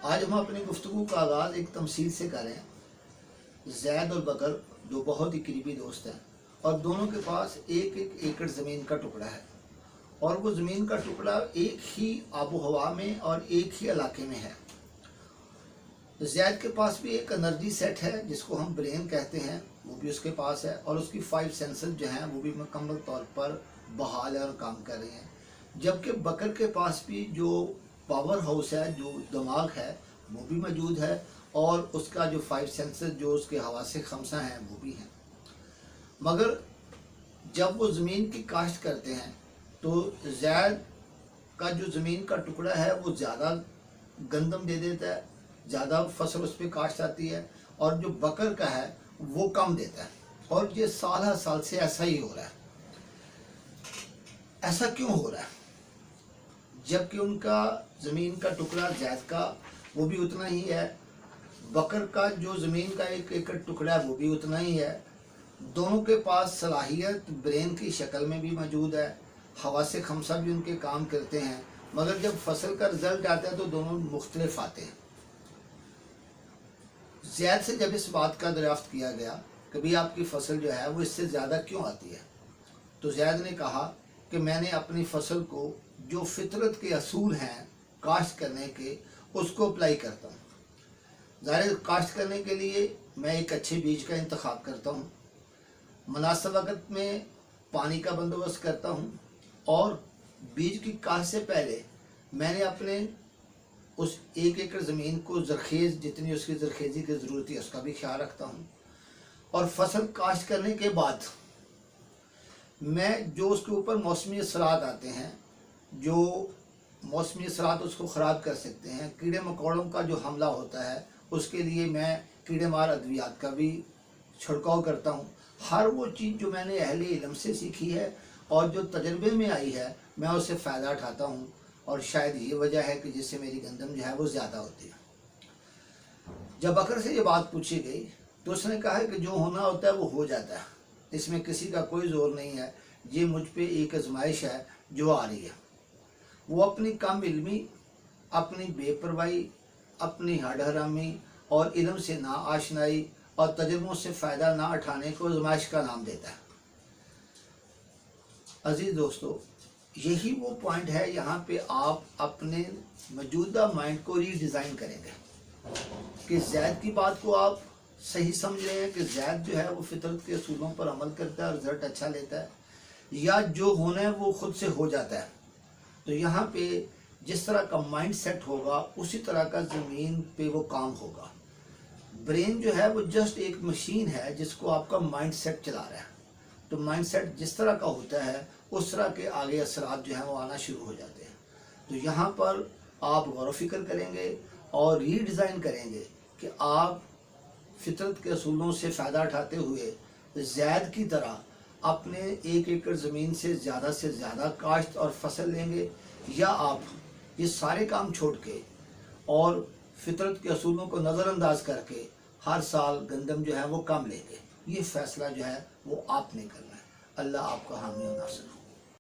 आज हम अपनी गुफ्तगू का आगाज़ एक तमसील से करें। ज़ैद और बकर दो बहुत ही करीबी दोस्त हैं और दोनों के पास एक एक एकड़ ज़मीन का टुकड़ा है और वो ज़मीन का टुकड़ा एक ही आबो हवा में और एक ही इलाके में है। ज़ैद के पास भी एक एनर्जी सेट है जिसको हम ब्रेन कहते हैं, वो भी उसके पास है और उसकी 5 सेंसेस जो हैं वो भी मुकम्मल तौर पर बहाल है और काम कर रही हैं। जबकि बकर के पास भी जो पावर हाउस है, जो दिमाग है, वो भी मौजूद है और उसका जो 5 सेंसेस जो उसके हवासे खमसा हैं वो भी हैं। मगर जब वो ज़मीन की काश्त करते हैं तो ज़ैद का जो ज़मीन का टुकड़ा है वो ज़्यादा गंदम दे देता है, ज़्यादा फसल उस पर काश्त आती है, और जो बकर का है वो कम देता है। और ये साल हर साल से ऐसा ही हो रहा है। ऐसा क्यों हो रहा है? जबकि उनका ज़मीन का टुकड़ा ज़ैद का वो भी उतना ही है, बकर का जो ज़मीन का एक एकड़ टुकड़ा है वो भी उतना ही है। दोनों के पास सलाहियत ब्रेन की शक्ल में भी मौजूद है, हवासे खमसा भी उनके काम करते हैं, मगर जब फसल का रिज़ल्ट आता है तो दोनों मुख्तलिफ आते हैं। ज़ैद से जब इस बात का दरियाफ्त किया गया कि भाई आपकी फसल जो है वो इससे ज़्यादा क्यों आती है, तो ज़ैद ने कहा कि मैंने अपनी फसल को जो फितरत के असूल हैं काश्त करने के, उसको अप्लाई करता हूँ। ज़ाहिर काश्त करने के लिए मैं एक अच्छे बीज का इंतखाब करता हूँ, मुनासिब वक़्त में पानी का बंदोबस्त करता हूँ और बीज की काश्त से पहले मैंने अपने उस एक एकड़ ज़मीन को ज़रखेज़, जितनी उसकी ज़रखेज़ी की ज़रूरत है उसका भी ख्याल रखता हूँ। और फसल काश्त करने के बाद मैं जो उसके ऊपर मौसमी असरात आते हैं, जो मौसमी असरात उसको ख़राब कर सकते हैं, कीड़े मकोड़ों का जो हमला होता है, उसके लिए मैं कीड़े मार अद्वियात का भी छिड़काव करता हूँ। हर वो चीज़ जो मैंने अहले इल्म से सीखी है और जो तजर्बे में आई है, मैं उससे फ़ायदा उठाता हूँ और शायद ये वजह है कि जिससे मेरी गंदम जो है वो ज़्यादा होती है। जब बकर से ये बात पूछी गई तो उसने कहा है कि जो होना होता है वो हो जाता है, इसमें किसी का कोई ज़ोर नहीं है, ये मुझ पे एक आजमाइश है जो आ रही है। वो अपनी कम इल्मी, अपनी बेपरवाही, अपनी हडहरामी और इल्म से ना आशनाई और तजुर्बों से फ़ायदा ना उठाने को आजमाइश का नाम देता है। अजीज़ दोस्तों, यही वो पॉइंट है, यहाँ पे आप अपने मौजूदा माइंड को रीडिज़ाइन करेंगे कि ज़ैद की बात को आप सही समझ रहे हैं कि ज़ैद जो है वो फितरत के असूलों पर अमल करता है और रिज़ल्ट अच्छा लेता है, या जो होना है वो खुद से हो जाता है। तो यहाँ पे जिस तरह का माइंड सेट होगा उसी तरह का ज़मीन पे वो काम होगा। ब्रेन जो है वो जस्ट एक मशीन है जिसको आपका माइंड सेट चला रहा है। तो माइंड सेट जिस तरह का होता है उस तरह के आगे असरात जो हैं वो आना शुरू हो जाते हैं। तो यहाँ पर आप गौर व फिक्र करेंगे और रीडिज़ाइन करेंगे कि आप फितरत के असूलों से फ़ायदा उठाते हुए ज़ैद की तरह अपने एक एकड़ ज़मीन से ज़्यादा काश्त और फसल लेंगे, या आप ये सारे काम छोड़ के और फितरत के असूलों को नज़रअंदाज करके हर साल गंदम जो है वो कम लेंगे। ये फ़ैसला जो है वो आपने करना है। अल्लाह आपका हामी और नासिर।